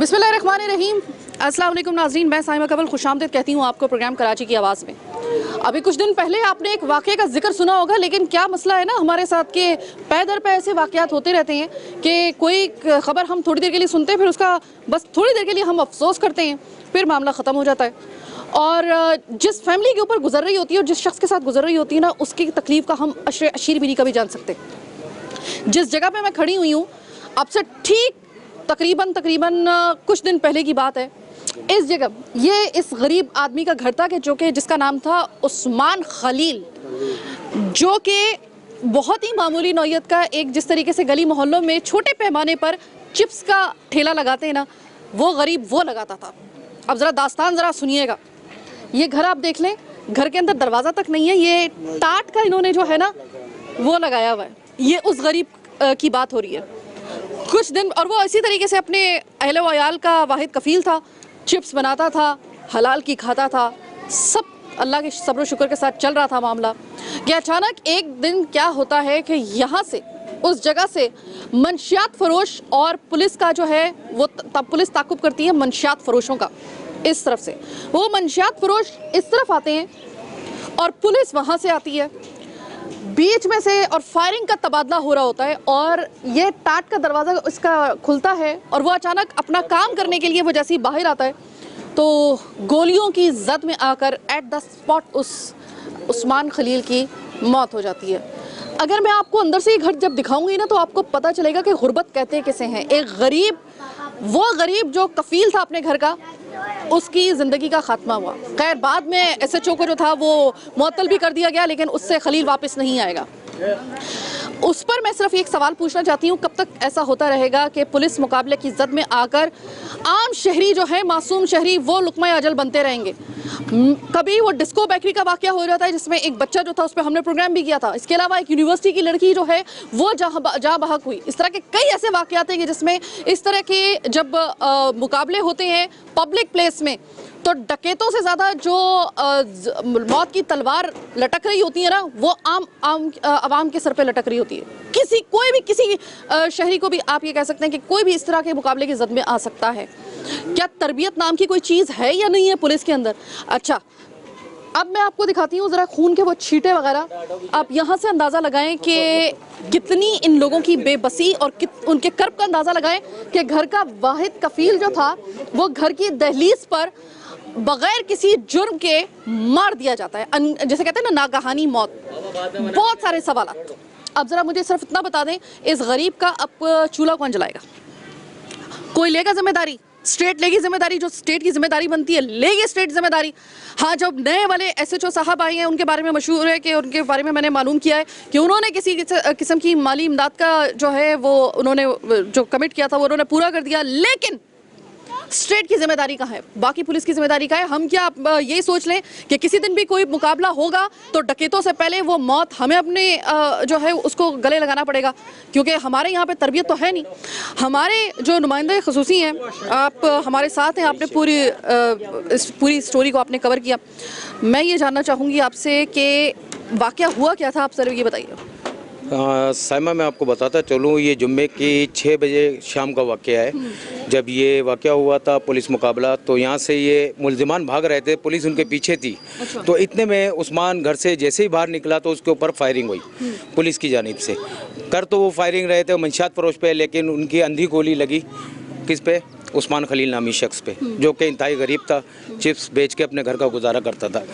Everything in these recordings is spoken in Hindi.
बिस्मिल्लाहिर्रहमानिर्रहीम। अस्सलाम वालेकुम नाज़रीन, मैं साइमा कबल खुशामदीद कहती हूँ आपको प्रोग्राम कराची की आवाज़ में। अभी कुछ दिन पहले आपने एक वाक़े का जिक्र सुना होगा, लेकिन क्या मसला है ना हमारे साथ के पै दर पे ऐसे वाक़यात होते रहते हैं कि कोई ख़बर हम थोड़ी देर के लिए सुनते हैं, फिर उसका बस थोड़ी देर के लिए हम अफसोस करते हैं, फिर मामला ख़त्म हो जाता है। और जिस फैमिली के ऊपर गुजर रही होती है और जिस शख्स के साथ गुजर रही होती है ना, उसकी तकलीफ़ का हम अशीर भी नहीं कभी जान सकते। जिस जगह पे मैं खड़ी हुई हूँ, आपसे ठीक तकरीबन कुछ दिन पहले की बात है। इस जगह ये इस गरीब आदमी का घर था कि जिसका नाम था उस्मान खलील, जो कि बहुत ही मामूली नौयत का एक, जिस तरीके से गली मोहल्लों में छोटे पैमाने पर चिप्स का ठेला लगाते हैं ना, वो गरीब वो लगाता था। अब ज़रा दास्तान ज़रा सुनिएगा। ये घर आप देख लें, घर के अंदर दरवाज़ा तक नहीं है, ये टाट का इन्होंने जो है ना वो लगाया हुआ है। ये उस गरीब की बात हो रही है। कुछ दिन, और वो इसी तरीके से अपने अहले व अयाल का वाहिद कफ़ील था, चिप्स बनाता था, हलाल की खाता था, सब अल्लाह के सब्र शुक्र के साथ चल रहा था मामला। कि अचानक एक दिन क्या होता है कि यहाँ से, उस जगह से मंशियात फ़रोश और पुलिस का जो है वो तब पुलिस ताक़ुब करती है मंशियात फ़रोशों का। इस तरफ से वो मंशियात फ़रोश इस तरफ आते हैं और पुलिस वहाँ से आती है, बीच में से, और फायरिंग का तबादला हो रहा होता है। और ये टाट का दरवाज़ा इसका खुलता है और वो अचानक अपना काम करने के लिए वो जैसे ही बाहर आता है तो गोलियों की जद में आकर एट द स्पॉट उस उस्मान खलील की मौत हो जाती है। अगर मैं आपको अंदर से ही घर जब दिखाऊंगी ना, तो आपको पता चलेगा कि गुर्बत कहते किसे हैं। एक गरीब, वो गरीब जो कफ़ील था अपने घर का, उसकी ज़िंदगी का ख़ात्मा हुआ। खैर बाद में SHO को जो था वो मुअत्तल भी कर दिया गया, लेकिन उससे खलील वापस नहीं आएगा। उस पर मैं सिर्फ एक सवाल पूछना चाहती हूँ, कब तक ऐसा होता रहेगा कि पुलिस मुकाबले की जद में आकर आम शहरी जो है, मासूम शहरी, वो लुक़मा अजल बनते रहेंगे। कभी वो डिस्को बेकरी का वाक़या हो जाता है जिसमें एक बच्चा जो था, उस पर हमने प्रोग्राम भी किया था। इसके अलावा एक यूनिवर्सिटी की लड़की जो है वो जहाँ बहक हुई। इस तरह के कई ऐसे वाक़यात हैं कि जिसमें इस तरह के जब मुकाबले होते हैं पब्लिक प्लेस में, तो डकैतों से ज़्यादा जो मौत की तलवार लटक रही होती है ना, वो आवाम के सर पे लटक रही होती है। किसी शहरी को भी आप ये कह सकते हैं कि कोई भी इस तरह के मुकाबले की जद में आ सकता है। क्या तरबियत नाम की कोई चीज़ है या नहीं है पुलिस के अंदर? अच्छा, अब मैं आपको दिखाती हूँ ज़रा खून के वो छींटे वगैरह। आप यहाँ से अंदाज़ा लगाएं कि कितनी इन लोगों की बेबसी, और उनके कर्ब का अंदाज़ा लगाएं कि घर का वाहिद कफ़ील जो था वो घर की दहलीज पर बग़ैर किसी जुर्म के मार दिया जाता है। जैसे कहते हैं ना, नागहानी मौत। बहुत सारे सवालात। अब ज़रा मुझे सिर्फ इतना बता दें, इस गरीब का अब चूल्हा कौन जलाएगा? कोई लेगा जिम्मेदारी? स्टेट लेगी जिम्मेदारी, जो स्टेट की जिम्मेदारी बनती है लेगी स्टेट जिम्मेदारी। हाँ, जब नए वाले SHO साहब आए हैं, उनके बारे में मशहूर है कि उनके बारे में मैंने मालूम किया है कि उन्होंने किसी किस्म की माली इमदाद का जो है वो उन्होंने जो कमिट किया था वो उन्होंने पूरा कर दिया। लेकिन स्टेट की जिम्मेदारी कहाँ है? बाकी पुलिस की जिम्मेदारी कहाँ है? हम क्या यही सोच लें कि किसी दिन भी कोई मुकाबला होगा तो डकैतों से पहले वो मौत हमें अपने जो है उसको गले लगाना पड़ेगा, क्योंकि हमारे यहाँ पे तरबियत तो है नहीं। हमारे जो नुमाइंदे ख़ुसूसी हैं, आप हमारे साथ हैं, आपने पूरी स्टोरी को आपने कवर किया। मैं ये जानना चाहूँगी आपसे कि वाक़या हुआ क्या था, आप सर ये बताइए। साइमा, मैं आपको बताता चलूँ, ये जुम्मे की 6 बजे शाम का वाक़या है। जब ये वाक़या हुआ था पुलिस मुकाबला, तो यहाँ से ये मुल्ज़िमान भाग रहे थे, पुलिस उनके पीछे थी। अच्छा। तो इतने में उस्मान घर से जैसे ही बाहर निकला तो उसके ऊपर फायरिंग हुई पुलिस की जानिब से। कर तो वो फायरिंग रहे थे मंशियात फ़रोश पे, लेकिन उनकी अंधी गोली लगी किस पे? उस्मान खलील नामी शख्स पे, जो कि इंतहाई गरीब था, चिप्स बेच के अपने घर का गुजारा करता था।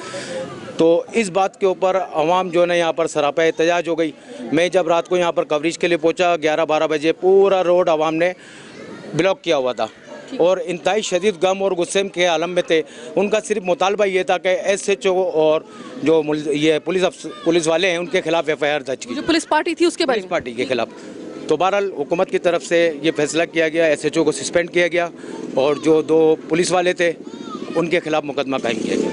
तो इस बात के ऊपर अवाम जो है यहाँ पर सरापा एहतजाज हो गई। मैं जब रात को यहाँ पर कवरेज के लिए पहुँचा 11-12 बजे, पूरा रोड अवाम ने ब्लॉक किया हुआ था और इंतहाई शदीद गम और गुस्से के आलम में थे। उनका सिर्फ मुतालबा ये था कि SHO और जो ये पुलिस वाले हैं उनके खिलाफ FIR दर्ज की, जो पुलिस पार्टी थी उसके बारे में, पार्टी के खिलाफ। तो बहरहाल हुकूमत की तरफ से ये फैसला किया गया, SHO को सस्पेंड किया गया और जो 2 पुलिस वाले थे उनके खिलाफ मुकदमा कायम किया गया।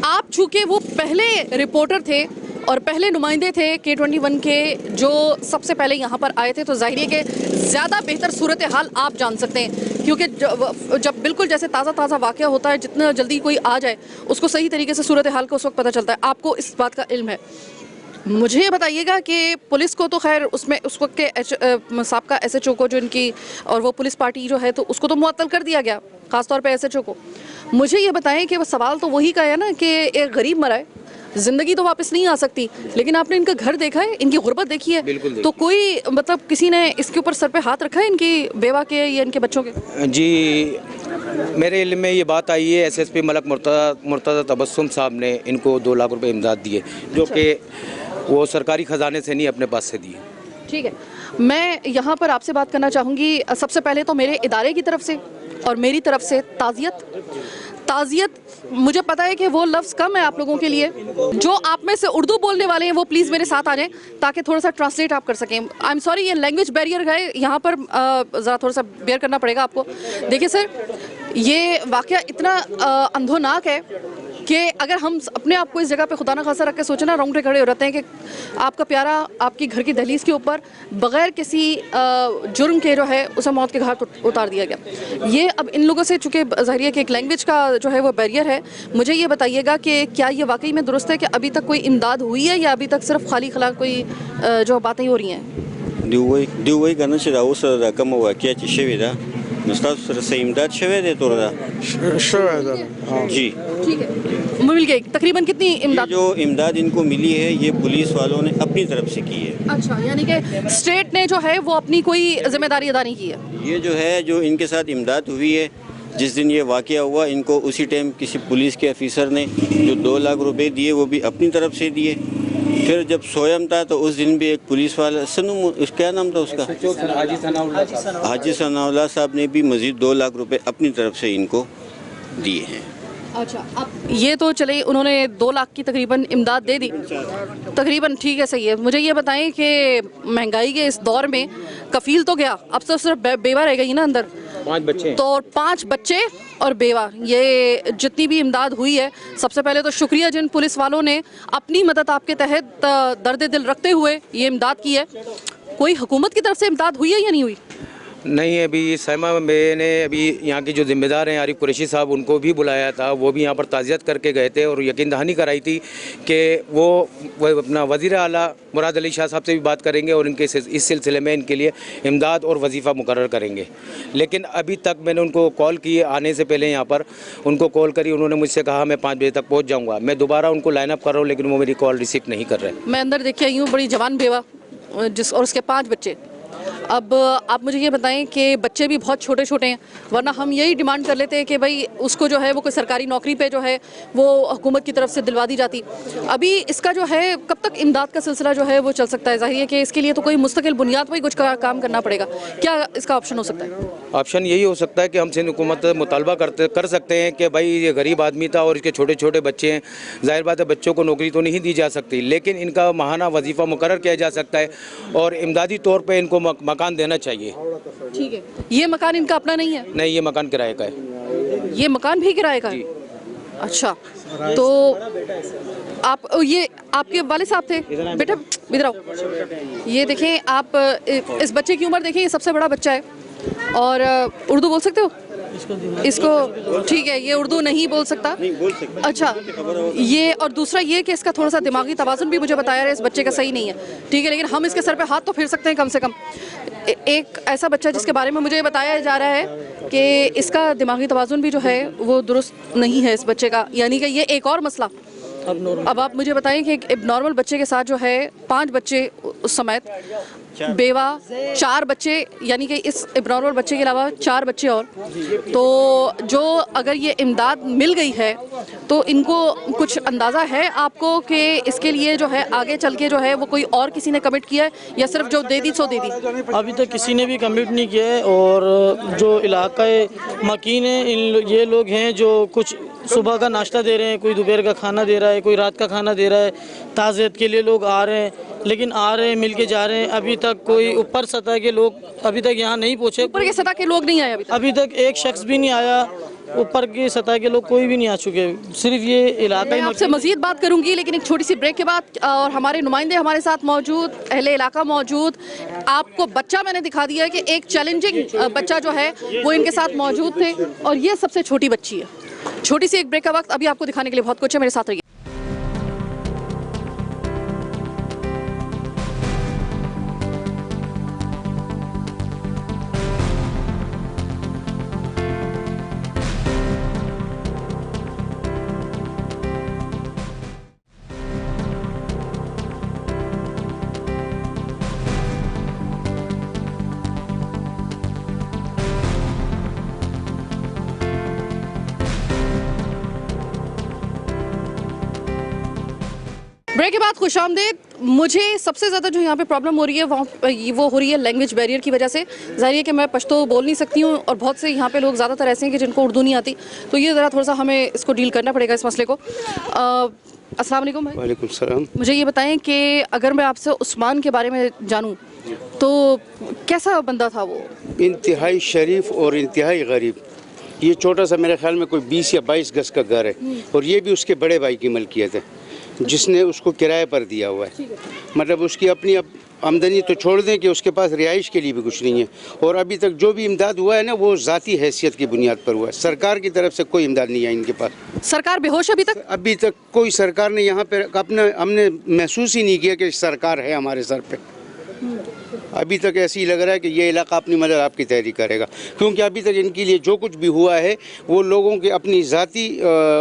आप चूँकि वो पहले रिपोर्टर थे और पहले नुमाइंदे थे K21 के, जो सबसे पहले यहाँ पर आए थे, तो ज़ाहिर है कि ज़्यादा बेहतर सूरत हाल आप जान सकते हैं, क्योंकि जब बिल्कुल जैसे ताज़ा वाक़या होता है, जितना जल्दी कोई आ जाए उसको सही तरीके से सूरत हाल का उस वक्त पता चलता है। आपको इस बात का इल्म है। मुझे ये बताइएगा कि पुलिस को तो खैर उसमें उस वक्त के साबका SHO को जो इनकी और वो पुलिस पार्टी जो है तो उसको तो मुअत्तल कर दिया गया, ख़ासतौर पे SHO को। मुझे ये बताएं कि वो सवाल तो वही का है ना कि एक गरीब मरा है, ज़िंदगी तो वापस नहीं आ सकती, लेकिन आपने इनका घर देखा है, इनकी गुर्बत देखी है, तो कोई मतलब किसी ने इसके ऊपर सर पे हाथ रखा है इनकी बेवा के या इनके बच्चों के? जी, मेरे इल्म में ये बात आई है, SSP मलक मुर्तज़ा तबस्सुम साहब ने इनको 2 लाख रुपए इमदाद दिए, जो कि वो सरकारी ख़जाने से नहीं अपने पास से दिए। ठीक है, मैं यहाँ पर आपसे बात करना चाहूँगी। सबसे पहले तो मेरे इदारे की तरफ से और मेरी तरफ से ताज़ियत। मुझे पता है कि वो लफ्ज़ कम है आप लोगों के लिए। जो आप में से उर्दू बोलने वाले हैं वो प्लीज़ मेरे साथ आ जाएं ताकि थोड़ा सा ट्रांसलेट आप कर सकें। आई एम सॉरी, ये लैंग्वेज बैरियर है यहाँ पर, ज़रा थोड़ा सा बेयर करना पड़ेगा आपको। देखिए सर, ये वाक़या इतना अंधोनाक है कि अगर हम अपने आप को इस जगह पे खुदा न खासा रख के सोचें ना, रोंगटे खड़े हो जाते हैं कि आपका प्यारा आपकी घर की दहलीज के ऊपर बग़ैर किसी जुर्म के जो है उसे मौत के घाट उतार दिया गया। ये अब इन लोगों से चूँकि ज़ाहिर है कि एक लैंग्वेज का जो है वो बैरियर है। मुझे ये बताइएगा कि क्या ये वाकई में दुरुस्त है कि अभी तक कोई इमदाद हुई है या अभी तक सिर्फ खाली खला कोई जो बातें हो रही हैं? दिवई करना चाहिए उस रकम वाक़या शवी दा मुस्ताद से इमदाद शवे दे तो जी ठीक है, मिल गई। तकरीबन कितनी इमदाद? जो इमदाद इनको मिली है ये पुलिस वालों ने अपनी तरफ से की है। अच्छा, यानी कि स्टेट ने जो है वो अपनी कोई जिम्मेदारी अदा नहीं की है। ये जो है जो इनके साथ इमदाद हुई है, जिस दिन ये वाक़या हुआ इनको उसी टाइम किसी पुलिस के अफसर ने जो 2 लाख रुपए दिए वो भी अपनी तरफ से दिए। फिर जब सोयम था तो उस दिन भी एक पुलिस वाला क्या नाम था उसका, हाजी सनाउल्लाह साहब ने भी मज़ीद 2 लाख रुपए अपनी तरफ से इनको दिए हैं। अच्छा, अब ये तो चले उन्होंने 2 लाख की तकरीबन इमदाद दे दी, तकरीबन ठीक है, सही है। मुझे ये बताएं कि महंगाई के इस दौर में कफील तो गया, अब तो सिर्फ बेवा रह गई ना अंदर। 5 बच्चे, तो 5 बच्चे और बेवा, ये जितनी भी इमदाद हुई है, सबसे पहले तो शुक्रिया जिन पुलिस वालों ने अपनी मदद आपके तहत दर्द दिल रखते हुए ये इमदाद की है। कोई हुकूमत की तरफ से इमदाद हुई है या नहीं हुई? नहीं, अभी साइमा मैंने अभी यहाँ के जो ज़िम्मेदार हैं आरिफ कुरैशी साहब, उनको भी बुलाया था, वो भी यहाँ पर ताज़ियत करके गए थे और यकीन दहानी कराई थी कि वो अपना वज़ीर आला मुराद अली शाह साहब से भी बात करेंगे और इनके इस सिलसिले में इनके लिए इमदाद और वजीफ़ा मुकर्रर करेंगे। लेकिन अभी तक मैंने उनको कॉल की, आने से पहले यहाँ पर उनको कॉल करी, उन्होंने मुझसे कहा मैं 5 बजे तक पहुँच जाऊँगा। मैं दोबारा उनको लाइनअप कर रहा हूँ लेकिन वो मेरी कॉल रिसीव नहीं कर रहे। मैं अंदर देखी आई हूँ, बड़ी जवान बेवा और उसके 5 बच्चे। अब आप मुझे ये बताएं कि बच्चे भी बहुत छोटे छोटे हैं, वरना हम यही डिमांड कर लेते हैं कि भाई उसको जो है वो कोई सरकारी नौकरी पे जो है वो हुकूमत की तरफ से दिलवा दी जाती। अभी इसका जो है कब तक इमदाद का सिलसिला जो है वो चल सकता है? जाहिर है कि इसके लिए तो कोई मुस्तकिल बुनियाद पर ही कुछ काम करना पड़ेगा। क्या इसका ऑप्शन हो सकता है? ऑप्शन यही हो सकता है कि हमसे हुकूमत मुतालबा कर सकते हैं कि भाई ये गरीब आदमी था और इसके छोटे छोटे बच्चे हैं, जाहिर बात है बच्चों को नौकरी तो नहीं दी जा सकती, लेकिन इनका माहाना वजीफ़ा मुकर्रर किया जा सकता है और इमदादी तौर पर इनको मकान देना चाहिए। ठीक है, ये मकान इनका अपना नहीं है? नहीं, ये मकान किराए का है। ये मकान भी किराए का है? अच्छा, तो आप ये आपके वाले साहब थे? बेटा इधर आओ। ये देखें आप, इस बच्चे की उम्र देखें, ये सबसे बड़ा बच्चा है और उर्दू बोल सकते हो इसको? ठीक है, ये उर्दू नहीं बोल सकता। नहीं बोल सकता। अच्छा, ये और दूसरा ये कि इसका थोड़ा सा दिमागी तवाज़ुन भी मुझे बताया है इस बच्चे का सही नहीं है। ठीक है, लेकिन हम इसके सर पे हाथ तो फेर सकते हैं कम से कम। एक ऐसा बच्चा जिसके बारे में मुझे बताया जा रहा है कि इसका दिमागी तवाज़ुन भी जो है वो दुरुस्त नहीं है इस बच्चे का, यानी कि ये एक और मसला। अब आप मुझे बताएं कि एक नॉर्मल बच्चे के साथ जो है 5 बच्चे उस समेत बेवा, 4 बच्चे, यानी कि इस इब्नॉर्मल बच्चे के अलावा 4 बच्चे और, तो जो अगर ये इमदाद मिल गई है तो इनको कुछ अंदाज़ा है आपको कि इसके लिए जो है आगे चल के जो है वो कोई और किसी ने कमिट किया है या सिर्फ जो दे दी सो दे दी? अभी तक किसी ने भी कमिट नहीं किया है और जो इलाक़े मकीन है ये लोग हैं जो कुछ सुबह का नाश्ता दे रहे हैं, कोई दोपहर का खाना दे रहा है, कोई रात का खाना दे रहा है। ताज़ियत के लिए लोग आ रहे हैं, लेकिन आ रहे हैं मिल के जा रहे हैं। अभी तक कोई ऊपर सतह के लोग अभी तक यहाँ नहीं पहुँचे। ऊपर के सतह के लोग नहीं आए अभी तक एक शख्स भी नहीं आया, ऊपर की सतह के लोग कोई भी नहीं आ चुके। सिर्फ ये इलाका। मैं आपसे मज़ीद बात करूंगी लेकिन एक छोटी सी ब्रेक के बाद, और हमारे नुमाइंदे हमारे साथ मौजूद, अहले इलाका मौजूद। आपको बच्चा मैंने दिखा दिया है कि एक चैलेंजिंग बच्चा जो है वो इनके साथ मौजूद थे और ये सबसे छोटी बच्ची है। छोटी सी एक ब्रेक का वक्त, अभी आपको दिखाने के लिए बहुत कुछ है, मेरे साथ रहिए। ब्रेक के बाद खुशामदीद। मुझे सबसे ज़्यादा जो यहाँ पे प्रॉब्लम हो रही है वो हो रही है लैंग्वेज बैरियर की वजह से। ज़ाहिर है कि मैं पश्तो बोल नहीं सकती हूँ और बहुत से यहाँ पे लोग ज़्यादातर ऐसे हैं कि जिनको उर्दू नहीं आती, तो ये ज़रा थोड़ा सा हमें इसको डील करना पड़ेगा इस मसले को। अस्सलाम वालेकुम भाई। वालेकुम सलाम। मुझे ये बताएं कि अगर मैं आपसे उस्मान के बारे में जानूँ तो कैसा बंदा था वो? इंतहाई शरीफ और इंतहाई गरीब। ये छोटा सा मेरे ख्याल में कोई 20 या 22 गज का घर है और ये भी उसके बड़े भाई की मलकियत है जिसने उसको किराए पर दिया हुआ है। मतलब उसकी अपनी आमदनी तो छोड़ दें कि उसके पास रिहाइश के लिए भी कुछ नहीं है। और अभी तक जो भी इमदाद हुआ है ना वो ज़ाती हैसियत की बुनियाद पर हुआ है। सरकार की तरफ से कोई इमदाद नहीं है इनके पास। सरकार बेहोश अभी तक? अभी तक कोई सरकार ने यहाँ पर हमने महसूस ही नहीं किया कि सरकार है हमारे सर पे। अभी तक ऐसे ही लग रहा है कि ये इलाका अपनी मदद आपकी तहरीक करेगा, क्योंकि अभी तक इनके लिए जो कुछ भी हुआ है वो लोगों के अपनी ज़ाती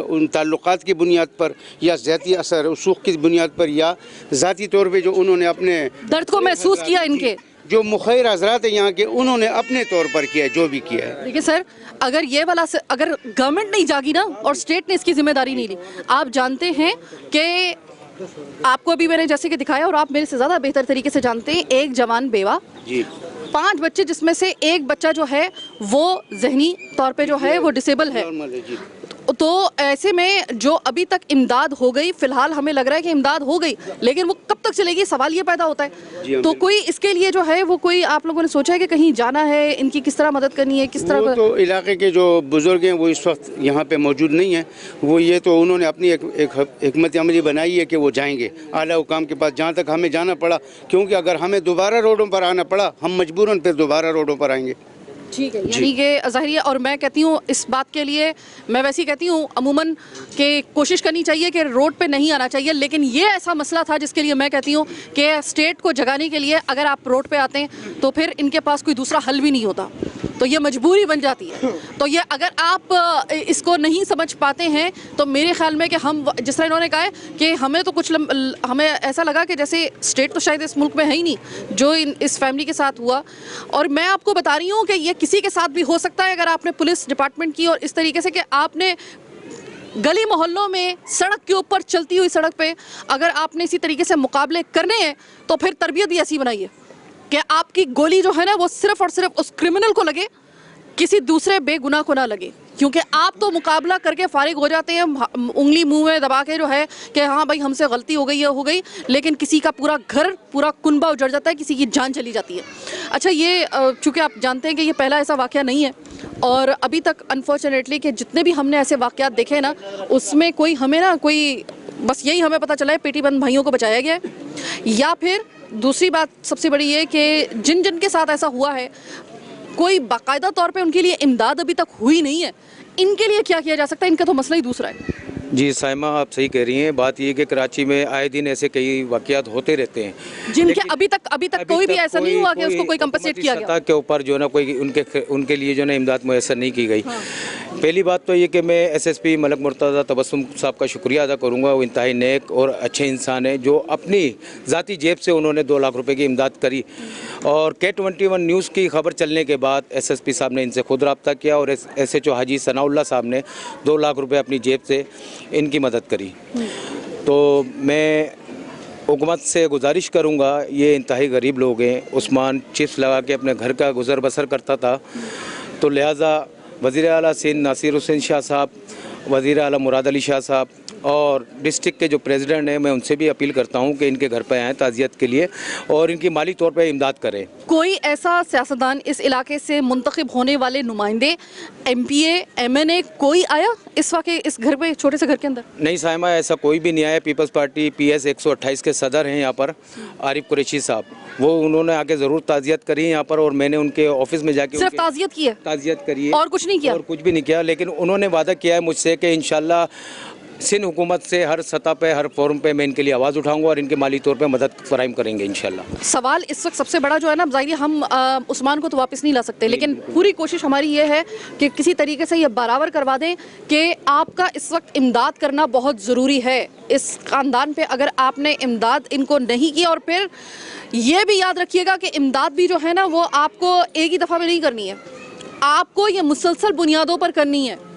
उन ताल्लुकात की बुनियाद पर या ज़ाती असर उसूख की बुनियाद पर या ज़ाती तौर पे जो उन्होंने अपने दर्द को महसूस किया, इनके जो मुखैर हज़रात हैं यहाँ के उन्होंने अपने तौर पर किया जो भी किया है। देखिए सर, अगर ये वाला अगर गवर्नमेंट नहीं जागी ना और स्टेट ने इसकी जिम्मेदारी नहीं ली, आप जानते हैं कि आपको अभी मैंने जैसे कि दिखाया और आप मेरे से ज़्यादा बेहतर तरीके से जानते हैं, एक जवान बेवा जी, 5 बच्चे जिसमें से एक बच्चा जो है वो जहनी तौर पे जो है वो डिसेबल है। तो ऐसे में जो अभी तक इमदाद हो गई, फिलहाल हमें लग रहा है कि इमदाद हो गई, लेकिन वो कब तक चलेगी, सवाल ये पैदा होता है। तो कोई इसके लिए जो है वो कोई आप लोगों ने सोचा है कि कहीं जाना है, इनकी किस तरह मदद करनी है, किस तरह? तो इलाके के जो बुजुर्ग हैं वो इस वक्त यहाँ पे मौजूद नहीं है। वो ये तो उन्होंने अपनी एक हिकमत अमली बनाई है कि वो जाएंगे आला हुकाम के पास, जहाँ तक हमें जाना पड़ा, क्योंकि अगर हमें दोबारा रोडों पर आना पड़ा हम मजबूरन फिर दोबारा रोडों पर आएंगे। ठीक है, यानी कि ज़ाहिर है। और मैं कहती हूँ इस बात के लिए, मैं वैसे ही कहती हूँ अमूमन कि कोशिश करनी चाहिए कि रोड पे नहीं आना चाहिए, लेकिन ये ऐसा मसला था जिसके लिए मैं कहती हूँ कि स्टेट को जगाने के लिए अगर आप रोड पे आते हैं तो फिर इनके पास कोई दूसरा हल भी नहीं होता, तो ये मजबूरी बन जाती है। तो ये अगर आप इसको नहीं समझ पाते हैं तो मेरे ख्याल में कि हम, जिस तरह इन्होंने कहा है कि हमें तो कुछ हमें ऐसा लगा कि जैसे स्टेट तो शायद इस मुल्क में है ही नहीं जो इस फैमिली के साथ हुआ। और मैं आपको बता रही हूँ कि ये किसी के साथ भी हो सकता है अगर आपने पुलिस डिपार्टमेंट की और इस तरीके से कि आपने गली मोहल्लों में सड़क के ऊपर चलती हुई सड़क पे अगर आपने इसी तरीके से मुकाबले करने हैं तो फिर तरबियत भी ऐसी बनाइए कि आपकी गोली जो है ना वो सिर्फ और सिर्फ उस क्रिमिनल को लगे, किसी दूसरे बेगुनाह को ना लगे। क्योंकि आप तो मुकाबला करके फारिग हो जाते हैं, उंगली मुंह में दबा के जो है कि हाँ भाई हमसे गलती हो गई है, हो गई, लेकिन किसी का पूरा घर, पूरा कुनबा उजड़ जाता है, किसी की जान चली जाती है। अच्छा, ये चूँकि आप जानते हैं कि ये पहला ऐसा वाक़या नहीं है और अभी तक अनफॉर्चुनेटली कि जितने भी हमने ऐसे वाक़यात देखे ना उसमें कोई हमें ना कोई बस यही हमें पता चला है पेटी बंद भाइयों को बचाया गया है, या फिर दूसरी बात सबसे बड़ी ये कि जिन जिन के साथ ऐसा हुआ है कोई बाकायदा तौर पे उनके लिए इमदाद अभी तक हुई नहीं है। इनके लिए क्या किया जा सकता है? इनका तो मसला ही दूसरा है। जी साइमा, आप सही कह रही हैं। बात ये कि कराची में आए दिन ऐसे कई वाक़यात होते रहते हैं जिनके अभी तक कोई भी ऐसा नहीं हुआ कि उसको कोई कंपनसेट किया गया के ऊपर जो ना कोई उनके लिए जो ना इमदाद मुयसर नहीं की गई। पहली बात तो ये कि मैं SSP मलक मुर्तज़ा तबस्सुम साहब का शुक्रिया अदा करूँगा। वो इंतहाई नेक और अच्छे इंसान हैं जो अपनी ज़ाती जेब से उन्होंने 2 लाख रुपए की इमदाद करी। और K21 न्यूज़ की खबर चलने के बाद SSP साहब ने इनसे खुद रब्ता किया और SHO हाजी सनाउल्लाह साहब ने 2 लाख रुपए अपनी जेब से इनकी मदद करी। तो मैं हुकूमत से गुजारिश करूँगा, ये इंतहाई गरीब लोग हैं। उस्मान चिप्स लगा के अपने घर का गुजर बसर करता था, तो लिहाजा वज़ीर आला सिंध नासिर हुसैन शाह साहब, वज़ीर आला मुराद अली शाह साहब और डिस्ट्रिक्ट के जो प्रेसिडेंट हैं मैं उनसे भी अपील करता हूं कि इनके घर पर आएँ ताज़ियत के लिए और इनकी माली तौर पर इमदाद करें। कोई ऐसा सियासतदान, इस इलाके से मुंतखब होने वाले नुमाइंदे, MPA, MNA कोई आया इस वाक़े इस घर पे, छोटे से घर के अंदर? नहीं साइमा, ऐसा कोई भी नहीं आया। पीपल्स पार्टी PS 128 के सदर हैं यहाँ पर आरिफ कुरैशी साहब, वो उन्होंने आके ज़रूर ताज़ियत करी यहाँ पर और मैंने उनके ऑफिस में जाके सिर्फ ताज़ियत की है? ताज़ियत करी है और कुछ नहीं किया? और कुछ भी नहीं किया, लेकिन उन्होंने वादा किया है मुझसे कि इंशाल्लाह सिंध हुकूमत से हर सतह पे, हर फोरम पे मैं इनके लिए आवाज़ उठाऊंगा और इनके माली तौर पे मदद फराहम करेंगे इंशाल्लाह। सवाल इस वक्त सबसे बड़ा जो है ना, ज़ाहिर हम उस्मान को तो वापस नहीं ला सकते, लेकिन पूरी कोशिश हमारी ये है कि किसी तरीके से ये बराबर करवा दें कि आपका इस वक्त इमदाद करना बहुत ज़रूरी है। इस ख़ानदान पे अगर आपने इमदाद इनको नहीं की, और फिर ये भी याद रखिएगा कि इमदाद भी जो है ना वो आपको एक ही दफ़ा में नहीं करनी है, आपको ये मुसलसल बुनियादों पर करनी है।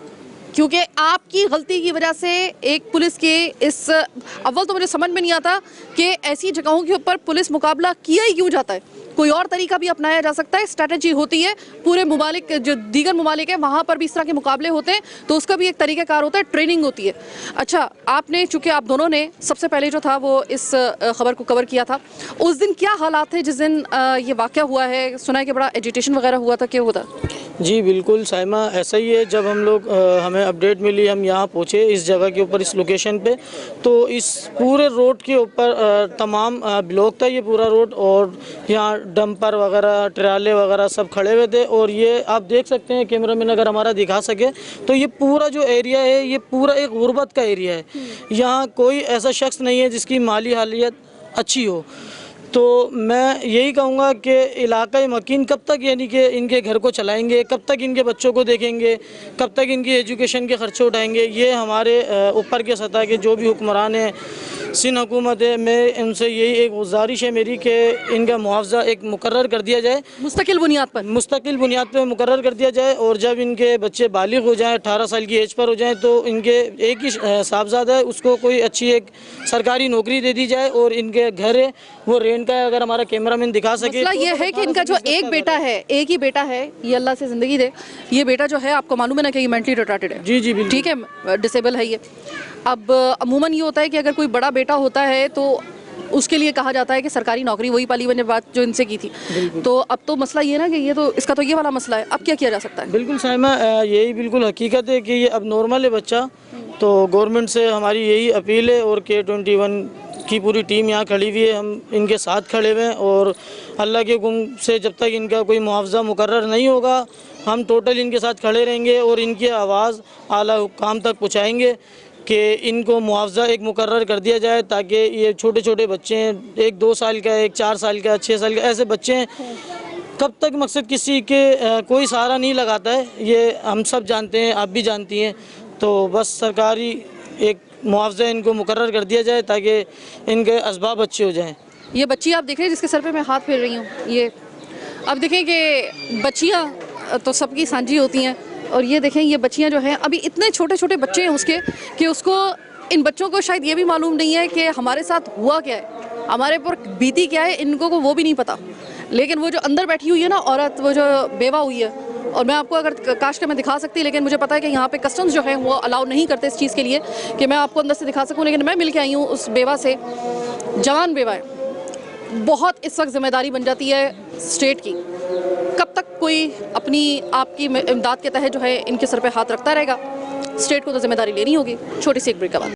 क्योंकि आपकी गलती की वजह से एक पुलिस के इस अव्वल तो मुझे समझ में नहीं आता कि ऐसी जगहों के ऊपर पुलिस मुकाबला किया ही क्यों जाता है। कोई और तरीका भी अपनाया जा सकता है, स्ट्रैटेजी होती है, पूरे मुमालिक जो दीगर मुमालिक है वहाँ पर भी इस तरह के मुकाबले होते हैं, तो उसका भी एक तरीक़ाकार होता है, ट्रेनिंग होती है। अच्छा, आपने चूँकि आप दोनों ने सबसे पहले जो था वो इस खबर को कवर किया था, उस दिन क्या हालात थे जिस दिन ये वाक़या हुआ है? सुना है कि बड़ा एजिटेशन वगैरह हुआ था, क्या हुआ था? जी बिल्कुल साइमा, ऐसा ही है। जब हम लोग हमें अपडेट मिली, हम यहाँ पहुँचे इस जगह के ऊपर, इस लोकेशन पे, तो इस पूरे रोड के ऊपर तमाम ब्लॉक था ये पूरा रोड, और यहाँ डंपर वगैरह, ट्राले वगैरह सब खड़े हुए थे। और ये आप देख सकते हैं, कैमरामैन अगर हमारा दिखा सके, तो ये पूरा जो एरिया है ये पूरा एक गुर्बत का एरिया है। यहाँ कोई ऐसा शख्स नहीं है जिसकी माली हालियत अच्छी हो। तो मैं यही कहूँगा कि इलाक़ाई मकीन कब तक यानी कि इनके घर को चलाएंगे, कब तक इनके बच्चों को देखेंगे, कब तक इनकी एजुकेशन के ख़र्चे उठाएंगे? ये हमारे ऊपर के सतह के जो भी हुक्मरान हैं, सिंध हुकूमत है, मैं उनसे यही एक गुजारिश है मेरी कि इनका मुआवजा एक मुकर्रर कर दिया जाए, मुस्तकिल बुनियाद पर मुकर्रर कर दिया जाए। और जब इनके बच्चे बालिग हो जाएँ, 18 साल की एज पर हो जाएँ, तो इनके एक ही साहबजादा है, उसको कोई अच्छी एक सरकारी नौकरी दे दी जाए, और इनके घर है वो रेंट का है। अगर हमारा कैमरामैन दिखा सके। मसला ये है कि इनका जो एक बेटा है, एक ही बेटा है, ये अल्लाह से ज़िंदगी दे, ये बेटा जो है आपको मालूम है ना कि ये मेंटली रिटार्टेड है। जी बिल्कुल, ठीक है, डिसेबल है ये। अब अमूमन ये होता है कि अगर कोई बड़ा बेटा होता है तो उसके लिए कहा जाता है कि सरकारी नौकरी, वही पाली मैंने बात जो इनसे की थी। तो अब तो मसला ये ना कि ये तो इसका तो ये वाला मसला है, अब क्या किया जा सकता है? बिल्कुल साइमा, यही बिल्कुल हकीकत है कि ये अब नॉर्मल है बच्चा। तो गवर्नमेंट से हमारी यही अपील है, और K21 की पूरी टीम यहाँ खड़ी हुई है, हम इनके साथ खड़े हुए हैं। और अल्लाह के हुक्म से जब तक इनका कोई मुआवजा मुकर्रर नहीं होगा, हम टोटल इनके साथ खड़े रहेंगे और इनकी आवाज़ आला हुक्काम तक पहुँचाएँगे कि इनको मुआवजा एक मुकर्रर कर दिया जाए, ताकि ये छोटे छोटे बच्चे हैं, एक 2 साल का, एक 4 साल का, 6 साल का, ऐसे बच्चे हैं, कब तक मकसद किसी के कोई सहारा नहीं लगाता है, ये हम सब जानते हैं, आप भी जानती हैं। तो बस सरकारी एक मुआवजा इनको मुकर्रर कर दिया जाए ताकि इनके असबाब अच्छे हो जाएं। ये बच्ची आप देख रहे हैं जिसके सर पे मैं हाथ फेर रही हूँ, ये अब देखें कि बच्चियाँ तो सबकी सांझी होती हैं, और ये देखें ये बच्चियाँ जो हैं अभी इतने छोटे छोटे बच्चे हैं उसके कि उसको, इन बच्चों को शायद ये भी मालूम नहीं है कि हमारे साथ हुआ क्या है, हमारे पर बीती क्या है, इनको को वो भी नहीं पता। लेकिन वो जो अंदर बैठी हुई है ना औरत, वो जो बेवा हुई है, और मैं आपको अगर काश के मैं दिखा सकती, लेकिन मुझे पता है कि यहाँ पे कस्टम्स जो है वो अलाउ नहीं करते इस चीज़ के लिए कि मैं आपको अंदर से दिखा सकूँ। लेकिन मैं मिल के आई हूँ उस बेवा से, जवान बेवा है। बहुत इस वक्त जिम्मेदारी बन जाती है स्टेट की, कब तक कोई अपनी आपकी इमदाद के तहत जो है इनके सर पे हाथ रखता रहेगा? स्टेट को तो जिम्मेदारी लेनी होगी। छोटी सी एक ब्रेक के बाद।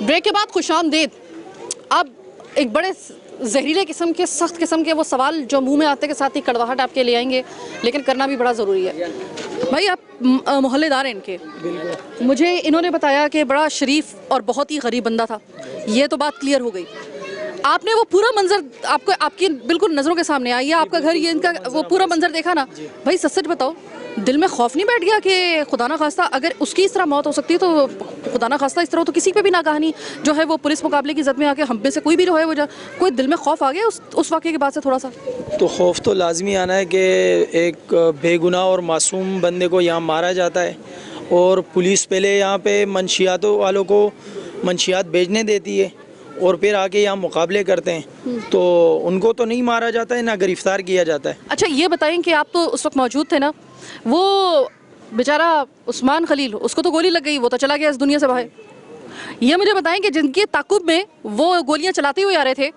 ब्रेक के बाद खुशामदीद। अब एक बड़े जहरीले किस्म के, सख्त किस्म के वो सवाल जो मुंह में आते के साथ ही कड़वाहट आपके ले आएंगे, लेकिन करना भी बड़ा ज़रूरी है। भाई आप मोहल्लेदार हैं इनके, मुझे इन्होंने बताया कि बड़ा शरीफ और बहुत ही गरीब बंदा था, ये तो बात क्लियर हो गई। आपने वो पूरा मंजर आपकी बिल्कुल नज़रों के सामने आई है, आपका घर, ये इनका वो पूरा मंजर देखा ना भाई, सच सच बताओ दिल में खौफ नहीं बैठ गया कि खुदा ना खास्ता अगर उसकी इस तरह मौत हो सकती है तो खुदा ना खास्ता इस तरह तो किसी पे भी ना कहानी जो है वो पुलिस मुकाबले की जद में आके हम में से कोई भी जो है वो कोई दिल में खौफ आ गया उस वाक़े के बाद से थोड़ा सा? तो खौफ तो लाजमी आना है कि एक बेगुनाह और मासूम बंदे को यहाँ मारा जाता है, और पुलिस पहले यहाँ पे मंशियातों वालों को मंशियात भेजने देती है और फिर आके यहाँ मुकाबले करते हैं, तो उनको तो नहीं मारा जाता है ना गिरफ्तार किया जाता है। अच्छा ये बताएं कि आप तो उस वक्त मौजूद थे ना, वो बेचारा उस्मान खलील, उसको तो गोली लग गई, वो तो चला गया इस दुनिया से बाहर। ये मुझे बताएं कि जिनके ताकुब में वो गोलियां चलाते हुए आ रहे थे,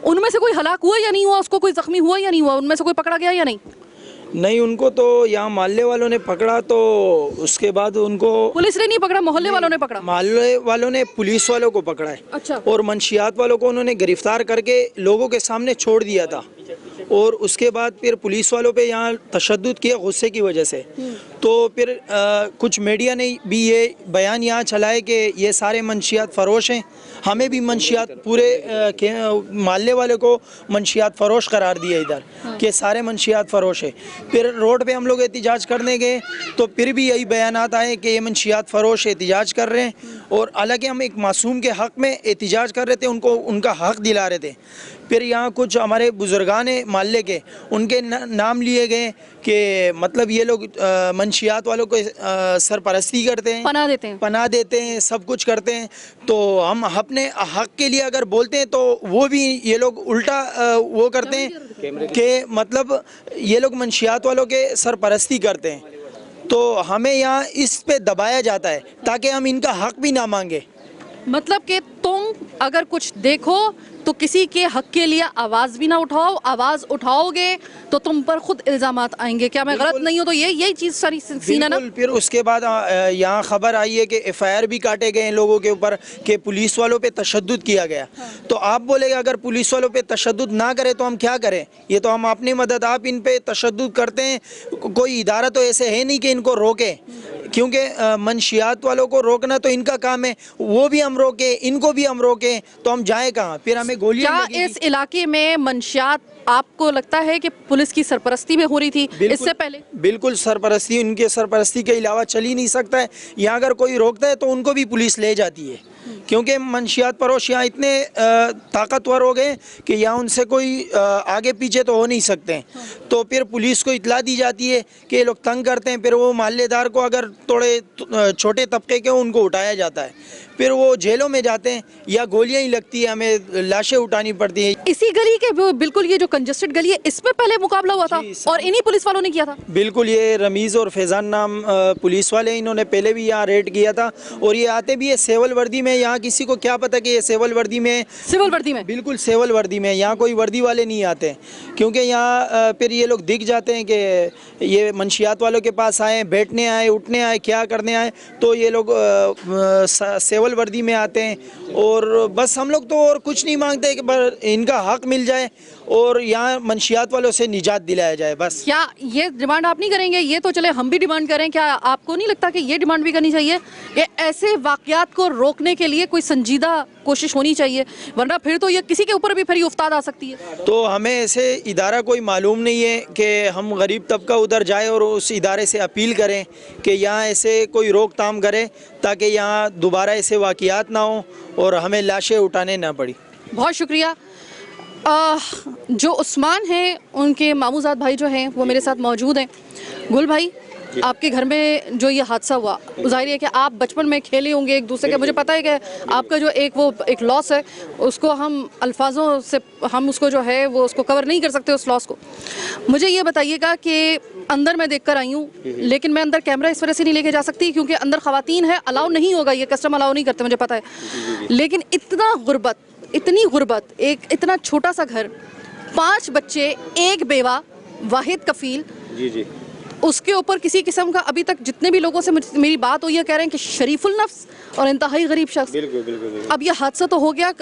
उनमें से कोई हलाक हुआ या नहीं हुआ, उसको कोई जख्मी हुआ या नहीं हुआ, उनमें से कोई पकड़ा गया या नहीं? नहीं, उनको तो यहाँ मोहल्ले वालों ने पकड़ा, तो उसके बाद उनको पुलिस ने नहीं पकड़ा, मोहल्ले वालों ने पकड़ा। मोहल्ले वालों ने पुलिस वालों को पकड़ा है। अच्छा। और मंशियात वालों को उन्होंने गिरफ्तार करके लोगों के सामने छोड़ दिया था, और उसके बाद फिर पुलिस वालों पे यहाँ तशद्दुद किया गुस्से की वजह से, तो फिर कुछ मीडिया ने भी ये बयान यहाँ चलाए कि ये सारे मंशियात फ़रोश हैं। हमें भी मंशियात पूरे मोहल्ले वाले को मंशियात फ़रोश करार दिया इधर कि सारे मंशियात फ़रोश है। फिर रोड पे हम लोग एहतिजाज करने गए तो फिर भी यही बयानात आए कि ये मंशियात फ़रोश एहतिजाज कर रहे हैं, और हालांकि हम एक मासूम के हक़ में एहतिजाज कर रहे थे, उनको उनका हक़ दिला रहे थे। फिर यहाँ कुछ हमारे बुजुर्गान मोहल्ले के उनके नाम लिए गए कि मतलब ये लोग मंशियात वालों को सरपरस्ती करते हैं, पनाह देते हैं, सब कुछ करते हैं। तो हम अपने हक़ के लिए अगर बोलते हैं तो वो भी ये लोग उल्टा वो करते हैं कि मतलब ये लोग मंशियात वालों के सरपरस्ती करते हैं। तो हमें यहाँ इस पे दबाया जाता है ताकि हम इनका हक़ भी ना मांगे। मतलब कि तुम अगर कुछ देखो तो किसी के हक के लिए आवाज़ भी ना उठाओ, आवाज़ उठाओगे तो तुम पर खुद इल्ज़ामात आएंगे। क्या मैं गलत नहीं हूँ? तो यही चीज़ सारी सीन है ना। फिर उसके बाद यहाँ खबर आई है कि FIR भी काटे गए हैं लोगों के ऊपर कि पुलिस वालों पे तशद्दुद किया गया। तो आप बोलेंगे अगर पुलिस वालों पे तशद्दुद ना करें तो हम क्या करें? ये तो हम अपनी मदद, आप इन पे तशद्दुद करते हैं, कोई इदारा तो ऐसे है नहीं कि इनको रोके, क्योंकि मंशियात वालों को रोकना तो इनका काम है। वो भी हम रोके, इनको भी हम रोके तो हम जाए कहाँ? फिर हमें गोलियां क्या लगेगी। इस इलाके में मंशियात आपको लगता है कि पुलिस की सरपरस्ती में हो रही थी इससे पहले? बिल्कुल सरपरस्ती, उनके सरपरस्ती के अलावा चल ही नहीं सकता है। यहाँ अगर कोई रोकता है तो उनको भी पुलिस ले जाती है, क्योंकि मंशियात फरोश यहाँ इतने ताकतवर हो गए कि यहाँ उनसे कोई आगे पीछे तो हो नहीं सकते। तो फिर पुलिस को इतला दी जाती है कि ये लोग तंग करते हैं, फिर वो मोहल्लेदार को अगर थोड़े छोटे तबके के उनको उठाया जाता है, फिर वो जेलों में जाते हैं या गोलियां ही लगती है, हमें लाशें उठानी पड़ती हैं। इसी गली के बिल्कुल ये जो कंजेस्टेड गली है इस पे पहले मुकाबला हुआ था और इन्हीं पुलिस वालों ने किया था? बिल्कुल, ये रमीज़ और फैज़ान नाम पुलिस वाले, इन्होंने पहले भी यहाँ रेड किया था और ये आते भी है सेवल वर्दी में। यहाँ किसी को क्या पता कि ये सेवल वर्दी में? सिविल वर्दी में? बिल्कुल सेवल वर्दी में। यहाँ कोई वर्दी वाले नहीं आते, क्योंकि यहाँ फिर ये लोग दिख जाते हैं कि ये मंशियात वालों के पास आए, बैठने आए, उठने आए, क्या करने आए, तो ये लोग सेवल वर्दी में आते हैं। और बस हम लोग तो और कुछ नहीं मांगते कि बस इनका हक मिल जाए और यहाँ मंशियात वालों से निजात दिलाया जाए बस। क्या ये डिमांड आप नहीं करेंगे? ये तो चले हम भी डिमांड करें, क्या आपको नहीं लगता कि ये डिमांड भी करनी चाहिए कि ऐसे वाकयात को रोकने के लिए कोई संजीदा कोशिश होनी चाहिए, वरना फिर तो ये किसी के ऊपर भी फिर उफ्ताद आ सकती है? तो हमें ऐसे इदारा कोई मालूम नहीं है कि हम गरीब तबका उधर जाए और उस इदारे से अपील करें कि यहाँ ऐसे कोई रोकथाम करे ताकि यहाँ दोबारा ऐसे वाकयात ना हो और हमें लाशें उठाने ना पड़ी। बहुत शुक्रिया। जो उस्मान हैं उनके मामूजाद भाई जो हैं वो मेरे साथ मौजूद हैं। गुल भाई, आपके घर में जो ये हादसा हुआ, जाहिर है कि आप बचपन में खेले होंगे एक दूसरे के, मुझे पता है कि आपका जो एक लॉस है उसको हम अल्फाजों से हम उसको जो है वो उसको कवर नहीं कर सकते उस लॉस को। मुझे ये बताइएगा कि अंदर मैं देख कर आई हूँ, लेकिन मैं अंदर कैमरा इस वजह से नहीं लेके जा सकती क्योंकि अंदर ख़वातीन है, अलाउ नहीं होगा, ये कस्टम अलाउ नहीं करते, मुझे पता है। लेकिन इतनी गुर्बत, एक इतना छोटा सा घर, 5 बच्चे, एक बेवा, वाहिद कफील, जी, उसके ऊपर किसी किस्म का अभी तक जितने भी लोगों से मेरी बात हुई है कह रहे हैं कि शरीफुल नफ्स और इंतहाई गरीब शख्स। बिल्कुल। अब यह हादसा तो हो गया,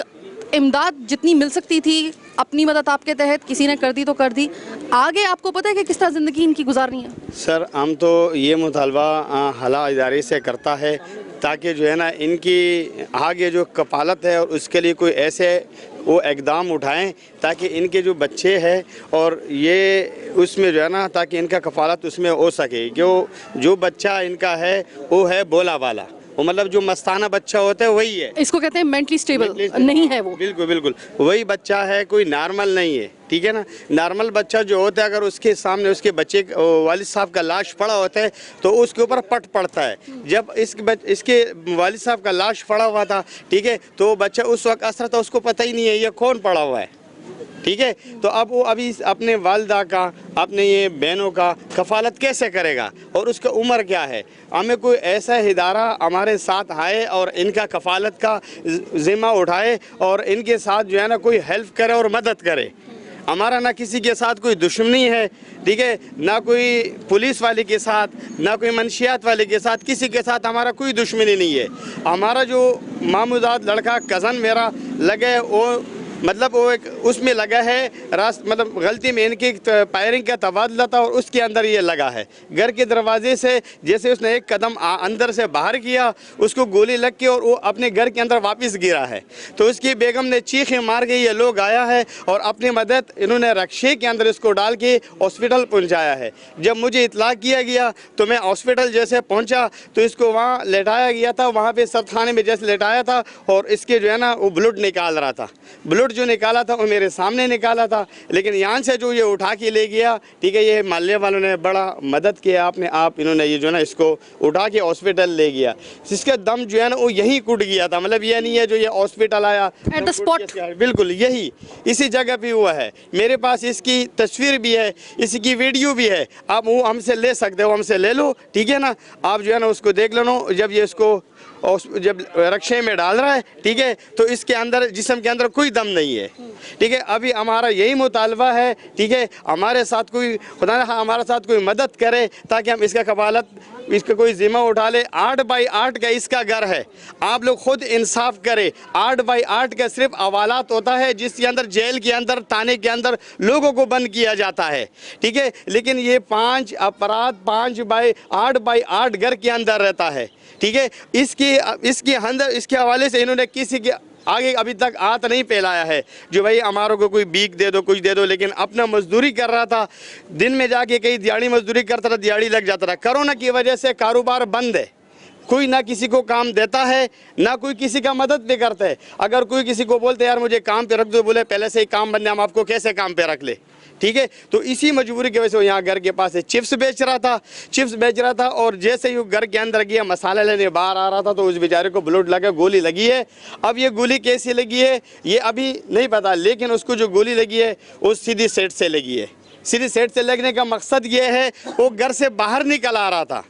इमदाद जितनी मिल सकती थी, अपनी मदद आपके तहत किसी ने कर दी तो कर दी, आगे आपको पता है कि किस तरह ज़िंदगी इनकी गुजारनी है? सर, हम तो ये मुतालबा हला इदारे से करता है ताकि जो है ना इनकी आगे जो कफालत है और उसके लिए कोई ऐसे वो इक़दाम उठाएं ताकि इनके जो बच्चे हैं और ये उसमें जो है ना ताकि इनका कफालत उसमें हो सके। जो बच्चा इनका है वो है बोला वाला, वो मतलब जो मस्ताना बच्चा होता है वही है, इसको कहते हैं मेंटली स्टेबल नहीं है वो। बिल्कुल वही बच्चा है, कोई नॉर्मल नहीं है, ठीक है ना। नॉर्मल बच्चा जो होता है अगर उसके सामने उसके बच्चे वालिद साहब का लाश पड़ा होता है तो उसके ऊपर पट पड़ता है। जब इसके वालिद साहब का लाश पड़ा हुआ था, ठीक है, तो बच्चा उस वक्त असर था, उसको पता ही नहीं है ये कौन पड़ा हुआ है, ठीक है। तो अब वो अभी अपने वालदा का, अपने ये बहनों का कफालत कैसे करेगा और उसका उम्र क्या है? हमें कोई ऐसा इदारा हमारे साथ आए और इनका कफालत का ज़िम्मा उठाए और इनके साथ जो है ना कोई हेल्प करे और मदद करे। हमारा ना किसी के साथ कोई दुश्मनी है, ठीक है, ना कोई पुलिस वाले के साथ, ना कोई मंशियात वाले के साथ, किसी के साथ हमारा कोई दुश्मनी नहीं है। हमारा जो मामूजाद लड़का कज़न मेरा लगे वो मतलब वो एक उसमें लगा है मतलब गलती में इनकी फायरिंग का तबादला था और उसके अंदर ये लगा है। घर के दरवाजे से जैसे उसने एक कदम अंदर से बाहर किया, उसको गोली लग के और वो अपने घर के अंदर वापस गिरा है। तो उसकी बेगम ने चीखें मार के ये लोग आया है और अपनी मदद इन्होंने रक्शे के अंदर इसको डाल के हॉस्पिटल पहुंचाया है। जब मुझे इतला किया गया तो मैं हॉस्पिटल जैसे पहुंचा तो इसको वहाँ लेटाया गया था, वहाँ पे सरखाने में जैसे लेटाया था और इसके जो है ना वो ब्लड निकाल रहा था। ब्लड जो निकाला था वो मेरे सामने निकाला था, लेकिन यहाँ से जो ये उठा के ले गया, ठीक है, ये मोहल्ले वालों ने बड़ा मदद किया अपने आप, इन्होंने ये जो है ना इसको उठा के हॉस्पिटल ले गया। जिसका दम जो है ना वो यहीं टूट गया था, मतलब ये नहीं है जो ये हॉस्पिटल आया एट द स्पॉट, बिल्कुल यही इसी जगह पे हुआ है। मेरे पास इसकी तस्वीर भी है, इसकी वीडियो भी है, आप वो हमसे ले सकते हो, हमसे ले लो, ठीक है ना। आप जो है ना उसको देख लेना। जब ये इसको जब रक्शे में डाल रहा है, ठीक है, तो इसके अंदर जिस्म के अंदर कोई दम नहीं है, ठीक है। अभी हमारा यही मुतालबा है, ठीक है, हमारे साथ कोई खुदा ना हमारे साथ कोई मदद करे ताकि हम इसका कफालत, इसका कोई जिम्मा उठा ले। 8 बाई 8 का इसका घर है, आप लोग खुद इंसाफ करें। 8 बाई 8 का सिर्फ हवालात होता है जिसके अंदर जेल के अंदर थाने के अंदर लोगों को बंद किया जाता है, ठीक है। लेकिन ये 5 अपराध 5 बाई 8 घर के अंदर रहता है, ठीक है। इसके अंदर इसके हवाले से इन्होंने किसी के आगे अभी तक हाथ नहीं फैलाया है जो भाई हमारों को कोई भीख दे दो, कुछ दे दो। लेकिन अपना मजदूरी कर रहा था, दिन में जाके कहीं दिहाड़ी मजदूरी करता था, दिहाड़ी लग जाता था। कोरोना की वजह से कारोबार बंद है, कोई ना किसी को काम देता है ना कोई किसी का मदद भी करता है। अगर कोई किसी को बोलते यार मुझे काम पे रख दो, बोले पहले से ही काम बंद है, हम आपको कैसे काम पे रख ले, ठीक है। तो इसी मजबूरी की वजह से वो यहाँ घर के पास से चिप्स बेच रहा था और जैसे ही घर के अंदर गया मसाला लेने बाहर आ रहा था तो उस बेचारे को ब्लड लगा, गोली लगी है। अब ये गोली कैसे लगी है ये अभी नहीं पता, लेकिन उसको जो गोली लगी है वो सीधी सेट से लगी है। सीधी सेट से लगने का मकसद ये है वो घर से बाहर निकल आ रहा था,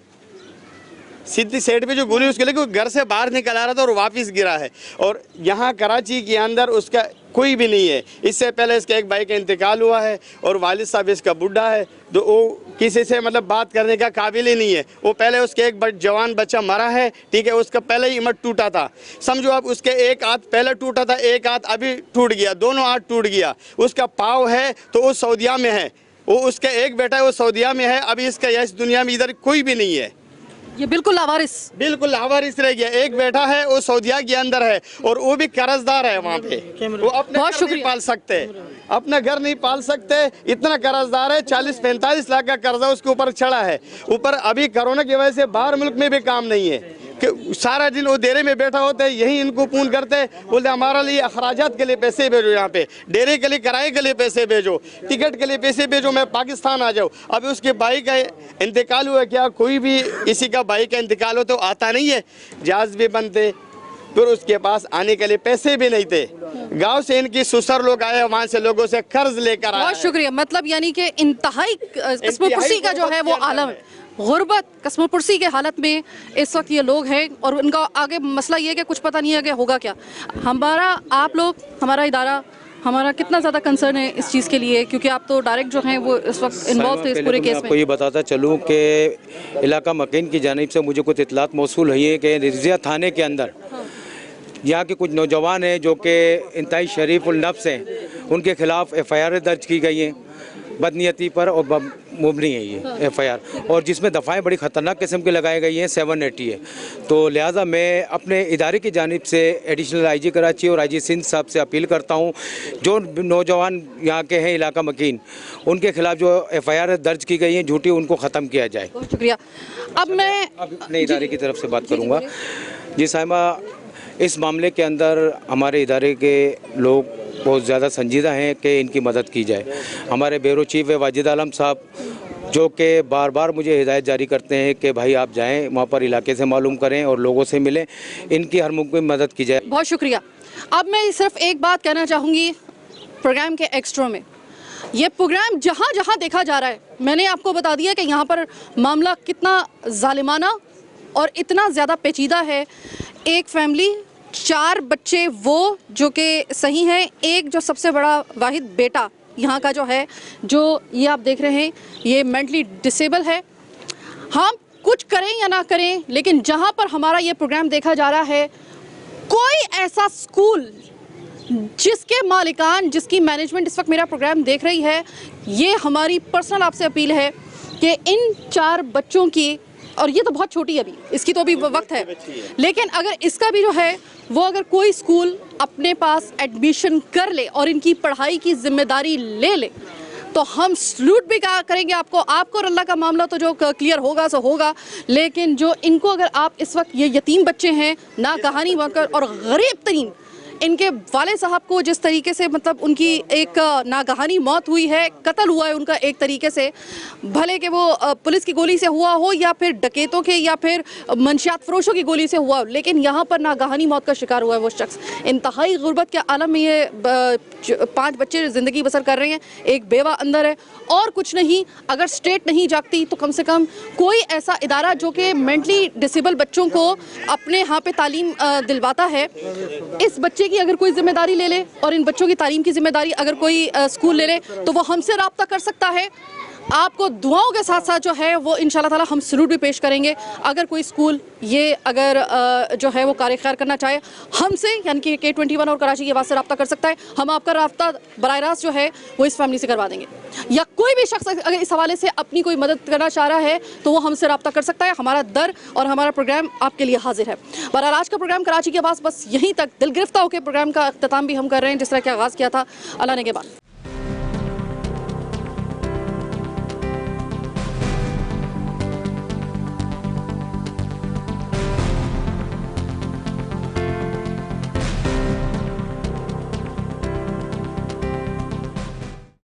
सीधी सेट पे जो गोली उसके लगी वो घर से बाहर निकल आ रहा था और वापस गिरा है। और यहाँ कराची के अंदर उसका कोई भी नहीं है। इससे पहले इसके एक भाई का इंतकाल हुआ है और वालिद साहब इसका बुढ़ा है, तो वो किसी से मतलब बात करने का काबिल ही नहीं है। वो पहले उसके एक जवान बच्चा मरा है, ठीक है, उसका पहले ही इमट टूटा था, समझो आप। उसके एक हाथ पहले टूटा था, एक हाथ अभी टूट गया, दोनों हाथ टूट गया। उसका पाँव है तो वो सऊदिया में है, वो उसका एक बेटा है वो सऊदिया में है। अभी इसका इस दुनिया में इधर कोई भी नहीं है, ये बिल्कुल लावारिस रह गया। एक बेटा है वो सऊदिया के अंदर है और वो भी कर्जदार है वहाँ पे, वो अपना घर नहीं पाल सकते, अपना घर नहीं पाल सकते, इतना कर्जदार है। 40-45 लाख का कर्जा उसके ऊपर चढ़ा है। ऊपर अभी कोरोना की वजह से बाहर मुल्क में भी काम नहीं है कि सारा दिन वो डेरे में बैठा होता है, यही इनको फोन करते हैं, बोलते हमारे लिए अखराजात के लिए पैसे भेजो, यहाँ पे डेरे के लिए किराए के लिए पैसे भेजो, टिकट के लिए पैसे भेजो, मैं पाकिस्तान आ जाऊँ। अभी उसके भाई का इंतकाल हुआ, क्या कोई भी किसी का भाई का इंतकाल हो तो आता नहीं है, जहाज भी बनते, फिर उसके पास आने के लिए पैसे भी नहीं थे। गांव से इनकी ससुर लोग आए, वहाँ से लोगों से कर्ज लेकर आए। बहुत शुक्रिया। मतलब यानी कि इंतहाई कस्मपुरसी का जो है वो आलम, गुर्बत कस्मपुरसी के हालत में इस वक्त ये लोग हैं और उनका आगे मसला ये है कि कुछ पता नहीं है कि होगा क्या। हमारा आप लोग, हमारा इदारा, हमारा कितना ज़्यादा कंसर्न है इस चीज़ के लिए, क्योंकि आप तो डायरेक्ट जो हैं वो इस वक्त इन्वॉल्व थे इस पूरे केस में। आपको ये बताता चलूँ कि इलाका मकीन की जानिब से मुझे कुछ इतलात मौसूल हुई है कि रिज़िया थाने के अंदर यहाँ के कुछ नौजवान हैं जो कि इंतहाई शरीफ उल नफ्स हैं, उनके खिलाफ FIR दर्ज की गई हैं बदनीयती पर और मुबनी है ये FIR, और जिसमें दफ़ाएँ बड़ी ख़तरनाक किस्म की लगाई गई हैं, 780 है। तो लिहाजा मैं अपने इदारे की जानिब से एडिशनल IG कराची और IG सिंध साहब से अपील करता हूँ, जो नौजवान यहाँ के हैं इलाका मकीन, उनके खिलाफ जो FIR दर्ज की गई हैं झूठी, उनको ख़त्म किया जाए। बहुत शुक्रिया। अब मैं अपने इदारे की तरफ से बात करूँगा। जी साहिबा, इस मामले के अंदर हमारे इदारे के लोग बहुत ज़्यादा संजीदा हैं कि इनकी मदद की जाए। हमारे ब्यूरो चीफ है वाजिद आलम साहब, जो कि बार बार मुझे हिदायत जारी करते हैं कि भाई आप जाएं वहाँ पर, इलाके से मालूम करें और लोगों से मिलें, इनकी हर मुमकिन मदद की जाए। बहुत शुक्रिया। अब मैं सिर्फ एक बात कहना चाहूँगी प्रोग्राम के एक्स्ट्रा में, ये प्रोग्राम जहाँ जहाँ देखा जा रहा है, मैंने आपको बता दिया कि यहाँ पर मामला कितना जालिमाना और इतना ज़्यादा पेचीदा है। एक फैमिली, 4 बच्चे वो जो कि सही हैं, एक जो सबसे बड़ा वाहिद बेटा यहाँ का जो है, जो ये आप देख रहे हैं, ये मेंटली डिसेबल है। हम कुछ करें या ना करें, लेकिन जहाँ पर हमारा ये प्रोग्राम देखा जा रहा है, कोई ऐसा स्कूल जिसके मालिकान, जिसकी मैनेजमेंट इस वक्त मेरा प्रोग्राम देख रही है, ये हमारी पर्सनल आपसे अपील है कि इन 4 बच्चों की, और ये तो बहुत छोटी है अभी, इसकी तो अभी वक्त है, लेकिन अगर इसका भी जो है वो अगर कोई स्कूल अपने पास एडमिशन कर ले और इनकी पढ़ाई की जिम्मेदारी ले ले तो हम सल्यूट भी करेंगे आपको और अल्लाह का मामला तो जो क्लियर होगा सो होगा। लेकिन जो इनको अगर आप इस वक्त, ये यतीम बच्चे हैं ना कहानी बनकर, और गरीब तरीन इनके वाले साहब को जिस तरीके से मतलब उनकी एक नागहानी मौत हुई है, कत्ल हुआ है उनका एक तरीके से, भले कि वो पुलिस की गोली से हुआ हो या फिर डकैतों के या फिर मंशियात फरोशों की गोली से हुआ हो, लेकिन यहाँ पर नागहानी मौत का शिकार हुआ है वो शख्स। इंतहाई गुर्बत के आलम में ये 5 बच्चे ज़िंदगी बसर कर रहे हैं, एक बेवा अंदर है और कुछ नहीं। अगर स्टेट नहीं जागती तो कम से कम कोई ऐसा इदारा जो कि मेंटली डिसेबल बच्चों को अपने यहाँ पे तालीम दिलवाता है, इस बच्चे की अगर कोई जिम्मेदारी ले ले और इन बच्चों की तालीम की जिम्मेदारी अगर कोई स्कूल ले ले तो वो हमसे राब्ता कर सकता है। आपको दुआओं के साथ साथ जो है वो इंशाल्लाह ताला हम सल्यूट भी पेश करेंगे। अगर कोई स्कूल ये अगर जो है वो कार्य खैर करना चाहे हमसे, यानी कि K21 और कराची की आवाज़ से रब्ता कर सकता है। हम आपका रब्ता बराह रास्त जो है वो इस फैमिली से करवा देंगे, या कोई भी शख्स अगर इस हवाले से अपनी कोई मदद करना चाह रहा है तो वो हमसे रब्ता कर सकता है। हमारा दर और हमारा प्रोग्राम आपके लिए हाजिर है। बहरहाल आज का प्रोग्राम कराची की आवाज़ बस यहीं तक, दिल गिरफ्तार होकर प्रोग्राम का अख्ताम भी हम कर रहे हैं जिस तरह का आगाज़ किया था। अल्लाह ने के बाद।